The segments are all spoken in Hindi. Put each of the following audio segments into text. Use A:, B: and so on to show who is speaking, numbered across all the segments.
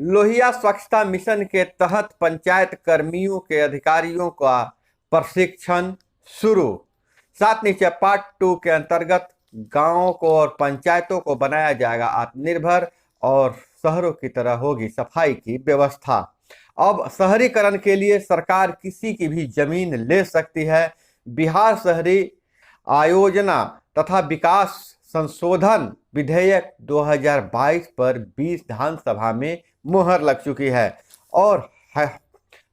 A: लोहिया स्वच्छता मिशन के तहत पंचायत कर्मियों के अधिकारियों का प्रशिक्षण शुरू। सात नीचे पार्ट 2 के अंतर्गत गांवों को और पंचायतों को बनाया जाएगा आत्मनिर्भर और शहरों की तरह होगी सफाई की व्यवस्था। अब शहरीकरण के लिए सरकार किसी की भी जमीन ले सकती है। बिहार शहरी आयोजना तथा विकास संशोधन विधेयक 2022 पर 20 विधानसभा में मुहर लग चुकी है। और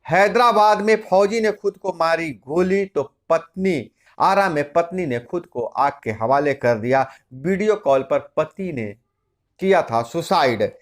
A: हैदराबाद में फौजी ने खुद को मारी गोली तो पत्नी आरा में पत्नी ने खुद को आग के हवाले कर दिया। वीडियो कॉल पर पति ने किया था सुसाइड।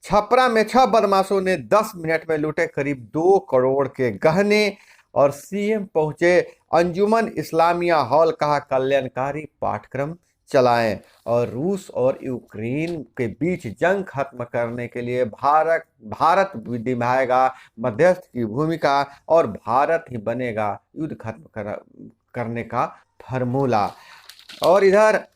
A: छपरा में 6 बदमाशों ने 10 मिनट में लूटे करीब 2 करोड़ के गहने। और सीएम पहुंचे अंजुमन इस्लामिया हॉल, कहा कल्याणकारी पाठ्यक्रम चलाएं। और रूस और यूक्रेन के बीच जंग खत्म करने के लिए भारत निभाएगा मध्यस्थ की भूमिका और भारत ही बनेगा युद्ध खत्म करने का फार्मूला। और इधर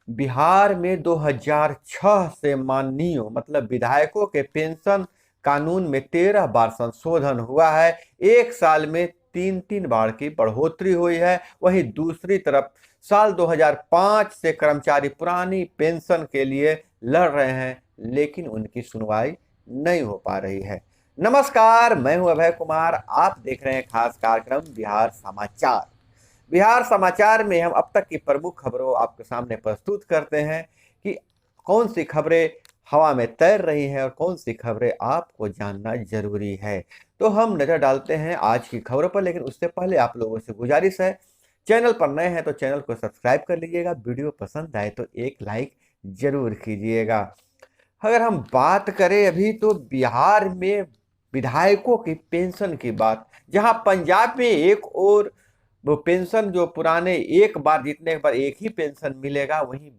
A: बिहार में 2006 से माननीयों मतलब विधायकों के पेंशन कानून में 13 बार संशोधन हुआ है। एक साल में 3 बार की बढ़ोतरी हुई है। वहीं दूसरी तरफ साल 2005 से कर्मचारी पुरानी पेंशन के लिए लड़ रहे हैं, लेकिन उनकी सुनवाई नहीं हो पा रही है। नमस्कार, मैं हूं अभय कुमार। आप देख रहे हैं खास कार्यक्रम बिहार समाचार। बिहार समाचार में हम अब तक की प्रमुख खबरों आपके सामने प्रस्तुत करते हैं कि कौन सी खबरें हवा में तैर रही हैं और कौन सी खबरें आपको जानना जरूरी है। तो हम नजर डालते हैं आज की खबरों पर, लेकिन उससे पहले आप लोगों से गुजारिश है, चैनल पर नए हैं तो चैनल को सब्सक्राइब कर लीजिएगा। वीडियो पसंद आए तो एक लाइक जरूर कीजिएगा। अगर हम बात करें अभी तो बिहार में विधायकों की पेंशन की बात, जहां पंजाब में एक और वो पेंशन जो पुराने एक बार जीतने के बाद एक ही पेंशन मिलेगा, वहीं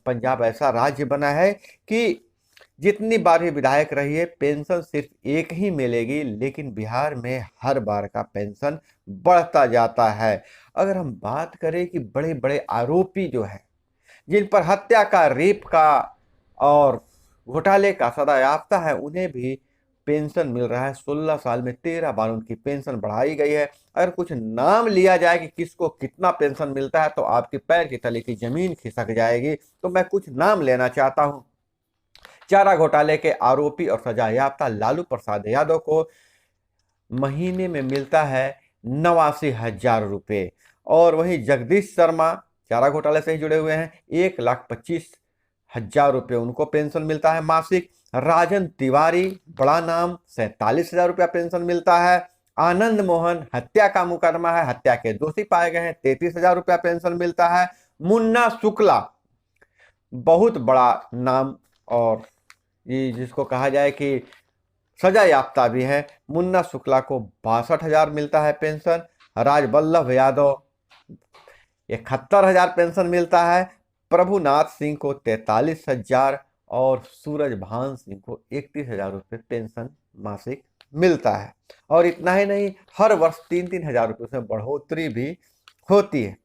A: पंजाब ऐसा राज्य बना है कि जितनी बार भी विधायक रही है पेंशन सिर्फ एक ही मिलेगी, लेकिन बिहार में हर बार का पेंशन बढ़ता जाता है। अगर हम बात करें कि बड़े बड़े आरोपी जो है जिन पर हत्या का, रेप का और घोटाले का सजायाफ्ता है, उन्हें भी पेंशन मिल रहा है। 16 साल में 13 बार उनकी पेंशन बढ़ाई गई है। अगर कुछ नाम लिया जाए कि किसको कितना पेंशन मिलता है तो आपके पैर के तले की जमीन खिसक जाएगी। तो मैं कुछ नाम लेना चाहता हूं। चारा घोटाले के आरोपी और सजायाफ्ता लालू प्रसाद यादव को महीने में मिलता है 89,000 रुपये। और वहीं जगदीश शर्मा चारा घोटाले से ही जुड़े हुए हैं, 1,25,000 रुपये उनको पेंशन मिलता है मासिक। राजन तिवारी बड़ा नाम 47,000 रुपया पेंशन मिलता है। आनंद मोहन हत्या का मुकदमा है, हत्या के दोषी पाए गए हैं, 33,000 रुपया पेंशन मिलता है। मुन्ना शुक्ला बहुत बड़ा नाम और ये जिसको कहा जाए कि सजा याफ्ता भी है, मुन्ना शुक्ला को 62,000 मिलता है पेंशन। राजवल्लभ यादव 71,000 पेंशन मिलता है। प्रभुनाथ सिंह को 43,000 और सूरज भान सिंह को 31,000 रुपये पेंशन मासिक मिलता है। और इतना ही नहीं, हर वर्ष 3-3 हजार रुपये से बढ़ोतरी भी होती है।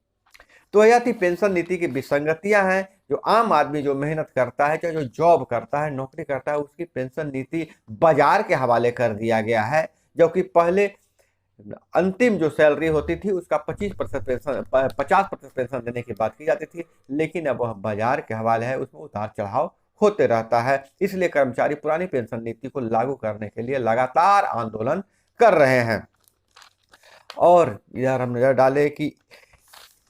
A: तो यह थी पेंशन नीति की विसंगतियां हैं। जो आम आदमी जो मेहनत करता है, चाहे जो जॉब करता है, नौकरी करता है, उसकी पेंशन नीति बाजार के हवाले कर दिया गया है। जबकि पहले अंतिम जो सैलरी होती थी उसका 50% पेंशन 50% पेंशन देने की बात की जाती थी, लेकिन अब वह बाजार के हवाले है, उसमें उतार चढ़ाव होते रहता है। इसलिए कर्मचारी पुरानी पेंशन नीति को लागू करने के लिए लगातार आंदोलन कर रहे हैं। और इधर हम नजर डालें कि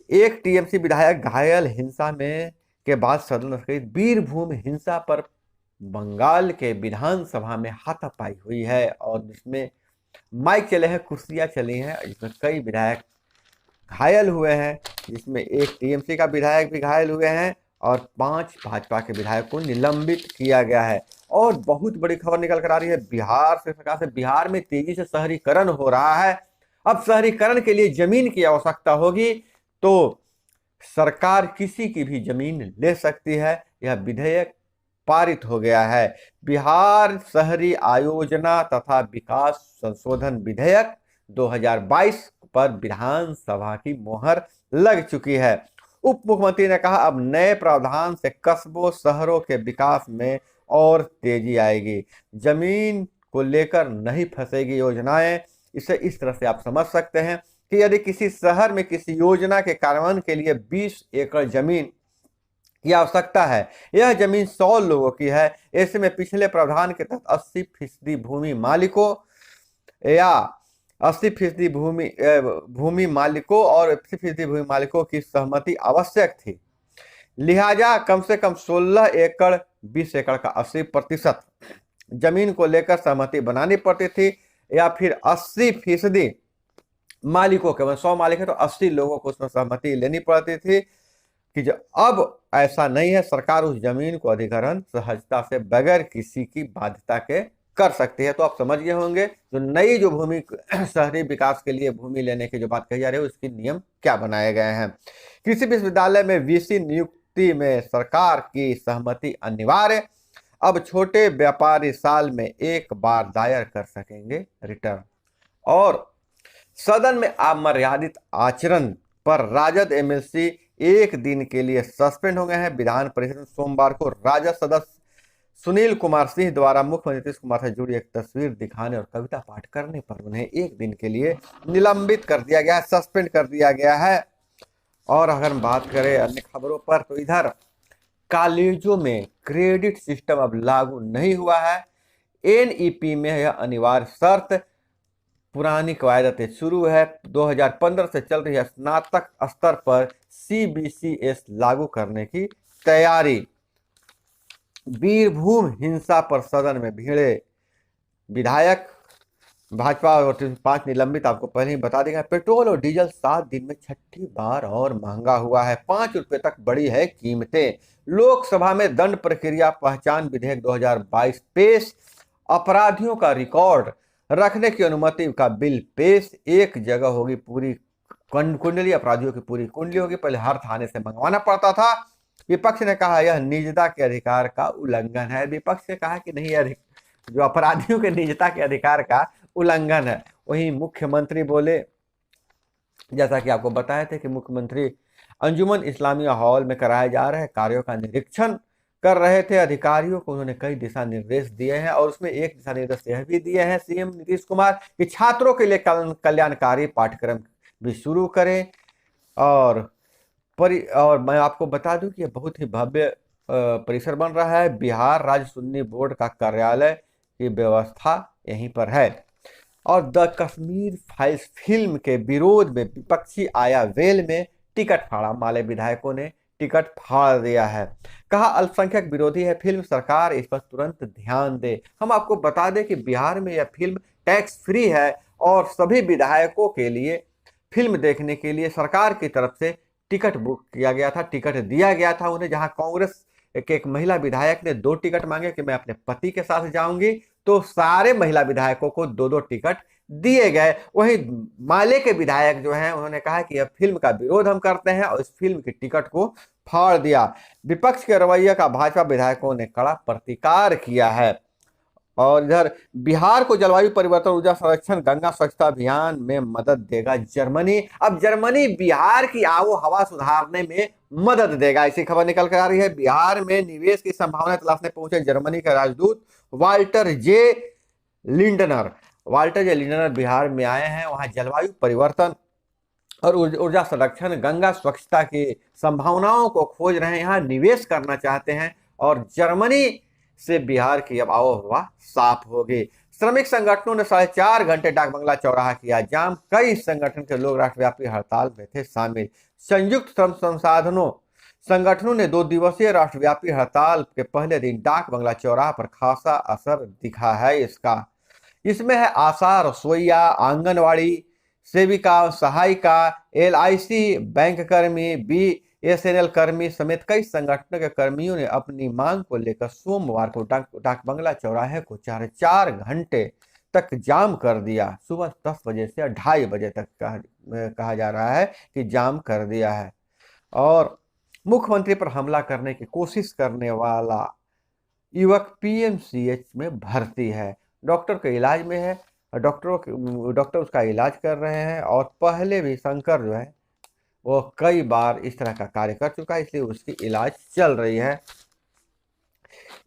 A: एक टीएमसी विधायक घायल हिंसा में के बाद सदन बीरभूम हिंसा पर बंगाल के विधानसभा में हाथापाई हुई है और जिसमें माइक चले हैं, कुर्सियां चली हैं, जिसमें कई विधायक घायल हुए हैं, जिसमें एक टीएमसी का विधायक भी घायल हुए हैं और 5 भाजपा के विधायक को निलंबित किया गया है। और बहुत बड़ी खबर निकल कर आ रही है बिहार से, सरकार से। बिहार में तेजी से शहरीकरण हो रहा है। अब शहरीकरण के लिए जमीन की आवश्यकता होगी तो सरकार किसी की भी जमीन ले सकती है। यह विधेयक पारित हो गया है। बिहार शहरी आयोजना तथा विकास संशोधन विधेयक 2022 पर विधानसभा की मोहर लग चुकी है। उप मुख्यमंत्री ने कहा अब नए प्रावधान से कस्बों शहरों के विकास में और तेजी आएगी। जमीन को लेकर नहीं फंसेगी योजनाएं। इसे इस तरह से आप समझ सकते हैं कि यदि किसी शहर में किसी योजना के कार्यान्वयन के लिए 20 एकड़ जमीन की आवश्यकता है, यह जमीन 100 लोगों की है, ऐसे में पिछले प्रावधान के तहत 80% भूमि मालिकों या 80% भूमि मालिकों और 80% भूमि मालिकों की सहमति आवश्यक थी। लिहाजा कम से कम 16 एकड़ 20 एकड़ का 80% जमीन को लेकर सहमति बनानी पड़ती थी, या फिर 80% मालिकों के, 100 मालिक है तो 80 लोगों को उसमें सहमति लेनी पड़ती थी। कि जो अब ऐसा नहीं है, सरकार उस जमीन को अधिग्रहण सहजता से बगैर किसी की बाध्यता के कर सकती है। तो आप समझ गए होंगे जो नई जो भूमि शहरी विकास के लिए भूमि लेने की जो बात कही जा रही है उसकी नियम क्या बनाए गए हैं। कृषि विश्वविद्यालय में वीसी नियुक्ति में सरकार की सहमति अनिवार्य। अब छोटे व्यापारी साल में एक बार दायर कर सकेंगे रिटर्न। और सदन में अमर्यादित आचरण पर राजद एमएलसी एक दिन के लिए सस्पेंड हो गए हैं। विधान परिषद में सोमवार को राजद सदस्य सुनील कुमार सिंह द्वारा मुख्यमंत्री नीतीश कुमार से जुड़ी एक तस्वीर दिखाने और कविता पाठ करने पर उन्हें एक दिन के लिए निलंबित कर दिया गया है, सस्पेंड कर दिया गया है। और अगर हम बात करें अन्य खबरों पर, तो इधर कॉलेजों में क्रेडिट सिस्टम अब लागू नहीं हुआ है। एनईपी में यह अनिवार्य शर्त पुरानी कवायदतें शुरू है। 2015 से चल रही है स्नातक स्तर पर सीबीसीएस लागू करने की तैयारी। बीरभूम हिंसा पर सदन में भिड़े विधायक, भाजपा और 5 निलंबित। आपको पहले ही बता देंगे। पेट्रोल और डीजल 7 दिन में छठी बार और महंगा हुआ है। 5 रुपए तक बढ़ी है कीमतें। लोकसभा में दंड प्रक्रिया पहचान विधेयक 2022 पेश। अपराधियों का रिकॉर्ड रखने की अनुमति का बिल पेश। एक जगह होगी पूरी कुंडली, अपराधियों की पूरी कुंडली होगी। पहले हर थाने से मंगवाना पड़ता था। विपक्ष ने कहा यह निजता के अधिकार का उल्लंघन है। विपक्ष ने कहा कि नहीं, यह जो अपराधियों के निजता के अधिकार का उल्लंघन है। वहीं मुख्यमंत्री बोले, जैसा कि आपको बताए थे कि मुख्यमंत्री अंजुमन इस्लामिया हॉल में कराए जा रहे कार्यों का निरीक्षण कर रहे थे। अधिकारियों को उन्होंने कई दिशा निर्देश दिए हैं और उसमें एक दिशा निर्देश यह भी दिए हैं सीएम नीतीश कुमार कि छात्रों के लिए कल्याणकारी पाठ्यक्रम भी शुरू करें। और मैं आपको बता दूं कि यह बहुत ही भव्य परिसर बन रहा है। बिहार राज्य सुन्नी बोर्ड का कार्यालय की व्यवस्था यहीं पर है। और द कश्मीर फाइल्स फिल्म के विरोध में विपक्षी आया वेल में टिकट फाड़ा। माले विधायकों ने टिकट फाड़ दिया है। कहा अल्पसंख्यक विरोधी है फिल्म, सरकार इस पर तुरंत ध्यान दे। हम आपको बता दें कि बिहार में यह फिल्म टैक्स फ्री है और सभी विधायकों के लिए फिल्म देखने के लिए सरकार की तरफ से टिकट बुक किया गया था, टिकट दिया गया था उन्हें। जहां कांग्रेस के एक महिला विधायक ने 2 टिकट मांगे कि मैं अपने पति के साथ जाऊंगी, तो सारे महिला विधायकों को 2-2 टिकट दिए गए। वहीं माले के विधायक जो हैं उन्होंने कहा कि यह फिल्म का विरोध हम करते हैं और इस फिल्म की टिकट को फाड़ दिया। विपक्ष के रवैये का भाजपा विधायकों ने कड़ा प्रतिकार किया है। और इधर बिहार को जलवायु परिवर्तन, ऊर्जा संरक्षण, गंगा स्वच्छता अभियान में मदद देगा जर्मनी। अब जर्मनी बिहार की आबो हवा सुधारने में मदद देगा, ऐसी खबर निकल कर आ रही है। बिहार में निवेश की संभावना तलाशने पहुंचे जर्मनी के राजदूत वाल्टर जे लिंडनर बिहार में आए हैं। वहां जलवायु परिवर्तन और ऊर्जा संरक्षण, गंगा स्वच्छता की संभावनाओं को खोज रहे हैं, यहाँ निवेश करना चाहते हैं। और जर्मनी से बिहार की अब आबोहवा साफ होगी। श्रमिक संगठनों ने 4.5 घंटे डाक बंगला चौराहा किया जाम। कई संगठन के लोग राष्ट्रव्यापी हड़ताल में थे शामिल। संयुक्त श्रम संगठनों ने 2 दिवसीय राष्ट्रव्यापी हड़ताल के पहले दिन डाक बंगला चौराहा पर खासा असर दिखा है। इसमें है आशा, रसोईया, आंगनवाड़ी सेविका, सहायिका, LIC बैंक कर्मी, BSNL कर्मी समेत कई संगठनों के कर्मियों ने अपनी मांग को लेकर सोमवार को डाक बंगला चौराहे को 4.5 घंटे तक जाम कर दिया। सुबह 10 बजे से 2:30 बजे तक कहा जा रहा है कि जाम कर दिया है। और मुख्यमंत्री पर हमला करने की कोशिश करने वाला युवक PMCH में भर्ती है। डॉक्टर के इलाज में है। डॉक्टर उसका इलाज कर रहे हैं। और पहले भी शंकर जो है वो कई बार इस तरह का कार्य कर चुका है, इसलिए उसकी इलाज चल रही है।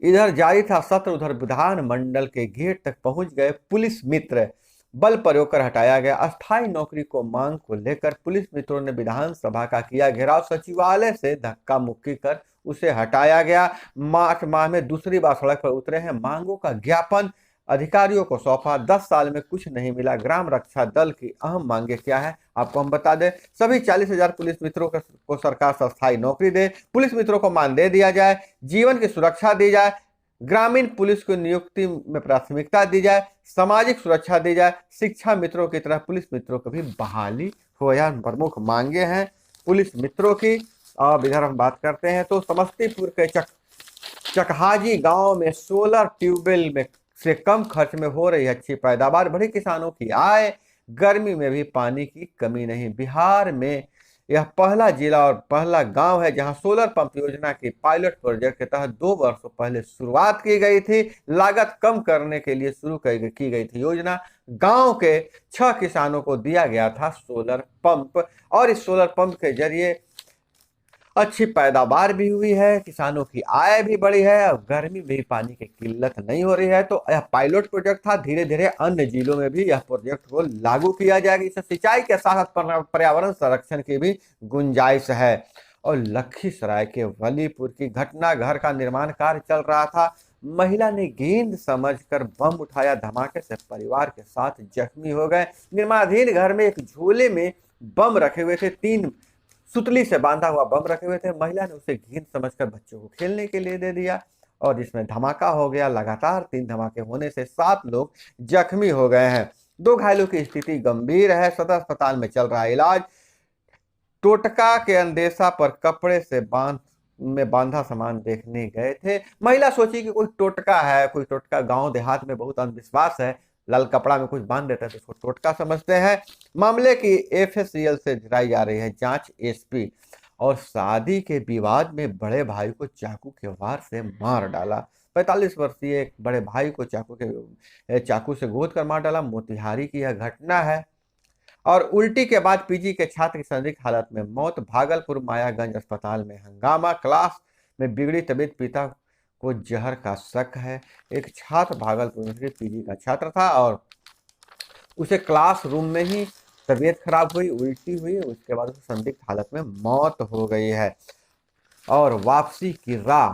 A: इधर जारी था सत्र, उधर विधानमंडल के गेट तक पहुंच गए पुलिस मित्र। बल प्रयोग कर हटाया गया अस्थायी नौकरी को मांग को लेकर पुलिस मित्रों ने विधानसभा का किया घेराव। सचिवालय से धक्का मुक्की कर उसे हटाया गया। मार्च माह में दूसरी बार सड़क पर उतरे हैं, मांगों का ज्ञापन अधिकारियों को सौंपा। 10 साल में कुछ नहीं मिला। ग्राम रक्षा दल की अहम मांगे क्या है आपको हम बता दें। सभी 40,000 पुलिस मित्रों को सरकार अस्थायी नौकरी दे, पुलिस मित्रों को मानदेय दिया जाए, जीवन की सुरक्षा दी जाए, ग्रामीण पुलिस को नियुक्ति में प्राथमिकता दी जाए, सामाजिक सुरक्षा दी जाए, शिक्षा मित्रों की तरह पुलिस मित्रों की भी बहाली हो। यह प्रमुख मांगे हैं पुलिस मित्रों की। अब इधर हम बात करते हैं तो समस्तीपुर के चकहाजी गांव में सोलर ट्यूबवेल में से कम खर्च में हो रही अच्छी पैदावार, बढ़ी किसानों की आय, गर्मी में भी पानी की कमी नहीं। बिहार में यह पहला जिला और पहला गांव है जहां सोलर पंप योजना की पायलट प्रोजेक्ट के तहत 2 वर्षों पहले शुरुआत की गई थी। लागत कम करने के लिए शुरू की गई थी योजना। गांव के 6 किसानों को दिया गया था सोलर पंप और इस सोलर पंप के जरिए अच्छी पैदावार भी हुई है, किसानों की आय भी बढ़ी है, अब गर्मी में भी पानी की किल्लत नहीं हो रही है। तो यह पायलट प्रोजेक्ट था, धीरे धीरे अन्य जिलों में भी यह प्रोजेक्ट को लागू किया जाएगा। इससे सिंचाई के साथ पर्यावरण संरक्षण की भी गुंजाइश है। और लखीसराय के वलीपुर की घटना, घर का निर्माण कार्य चल रहा था, महिला ने गेंद समझकर बम उठाया, धमाके से परिवार के साथ जख्मी हो गए। निर्माणाधीन घर में एक झोले में बम रखे हुए थे, 3 सुतली से बांधा हुआ बम रखे हुए थे। महिला ने उसे गेंद समझकर बच्चों को खेलने के लिए दे दिया और इसमें धमाका हो गया। लगातार 3 धमाके होने से 7 लोग जख्मी हो गए हैं। 2 घायलों की स्थिति गंभीर है, सदर अस्पताल में चल रहा है इलाज। टोटका के अंदेशा पर कपड़े से बांधा सामान देखने गए थे। महिला सोची कि कोई टोटका है, कोई टोटका। गांव देहात में बहुत अंधविश्वास है, लाल कपड़ा में कुछ बांध देते हैं तो उसको टोटका समझते हैं। मामले की एफएससीएल से कराई जा रही है जांच। एसपी और शादी के विवाद में बड़े भाई को चाकू के वार से मार डाला। 45 वर्षीय एक बड़े भाई को चाकू से गोद कर मार डाला। मोतिहारी की यह घटना है। और उल्टी के बाद पीजी के छात्र की संदिग्ध हालत में मौत। भागलपुर मायागंज अस्पताल में हंगामा, क्लास में बिगड़ी तबीयत, पिता को जहर का शक है। एक छात्र भागलपुर में पीजी का छात्र था और उसे क्लासरूम में ही तबीयत खराब हुई, उल्टी हुई, उसके बाद उसे संदिग्ध हालत में मौत हो गई है। और वापसी की राह,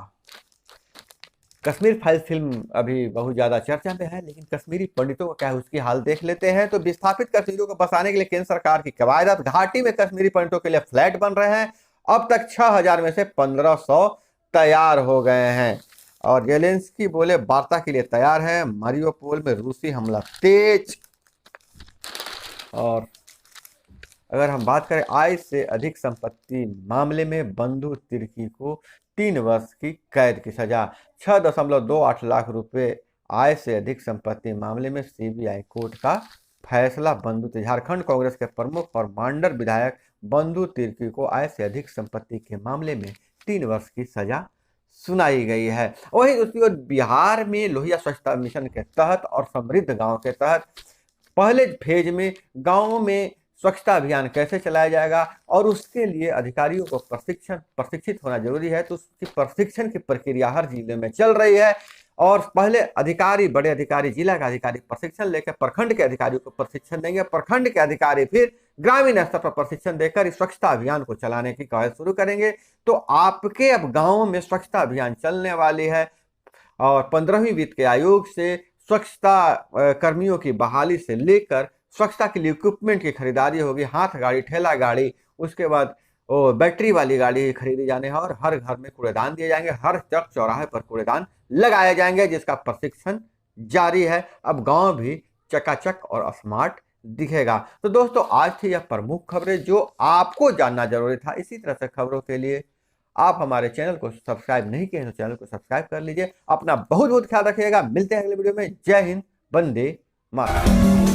A: कश्मीर फाइल्स फिल्म अभी बहुत ज्यादा चर्चा में है, लेकिन कश्मीरी पंडितों का क्या है उसकी हाल देख लेते हैं। तो विस्थापित कश्मीरियों को बसाने के लिए केंद्र सरकार की कवायद, घाटी में कश्मीरी पंडितों के लिए फ्लैट बन रहे हैं। अब तक 6,000 में से 1,500 तैयार हो गए हैं। और जेलेंस्की बोले वार्ता के लिए तैयार है। मारियोपोल में रूसी हमला तेज। और अगर हम बात करें आय से अधिक संपत्ति मामले में बंधु तिर्की को 3 वर्ष की कैद की सजा। 6.28 लाख रुपए आय से अधिक संपत्ति मामले में सीबीआई कोर्ट का फैसला। बंधु झारखंड कांग्रेस के प्रमुख और मांडर विधायक बंधु तिर्की को आय से अधिक संपत्ति के मामले में 3 वर्ष की सजा सुनाई गई है। वहीं दूसरी ओर बिहार में लोहिया स्वच्छता मिशन के तहत और समृद्ध गांव के तहत पहले फेज में गांवों में स्वच्छता अभियान कैसे चलाया जाएगा और उसके लिए अधिकारियों को प्रशिक्षित होना जरूरी है। तो उसकी प्रशिक्षण की प्रक्रिया हर जिले में चल रही है। और पहले अधिकारी, बड़े अधिकारी, जिला का अधिकारी प्रशिक्षण लेकर प्रखंड के अधिकारियों को प्रशिक्षण देंगे। प्रखंड के अधिकारी फिर ग्रामीण स्तर पर प्रशिक्षण देकर इस स्वच्छता अभियान को चलाने की कवायद शुरू करेंगे। तो आपके अब गांवों में स्वच्छता अभियान चलने वाली है। और 15वीं वित्त आयोग से स्वच्छता कर्मियों की बहाली से लेकर स्वच्छता के लिए इक्विपमेंट की खरीदारी होगी। हाथ गाड़ी, ठेला गाड़ी, उसके बाद बैटरी वाली गाड़ी खरीदी जाने हैं और हर घर में कूड़ेदान दिए जाएंगे। हर चौक चौराहे पर कूड़ेदान लगाए जाएंगे, जिसका प्रशिक्षण जारी है। अब गांव भी चकाचक और स्मार्ट दिखेगा। तो दोस्तों, आज थी यह प्रमुख खबरें जो आपको जानना जरूरी था। इसी तरह से खबरों के लिए आप हमारे चैनल को सब्सक्राइब नहीं किए तो चैनल को सब्सक्राइब कर लीजिए। अपना बहुत बहुत ख्याल रखिएगा। मिलते हैं अगले वीडियो में। जय हिंद, वंदे मातरम।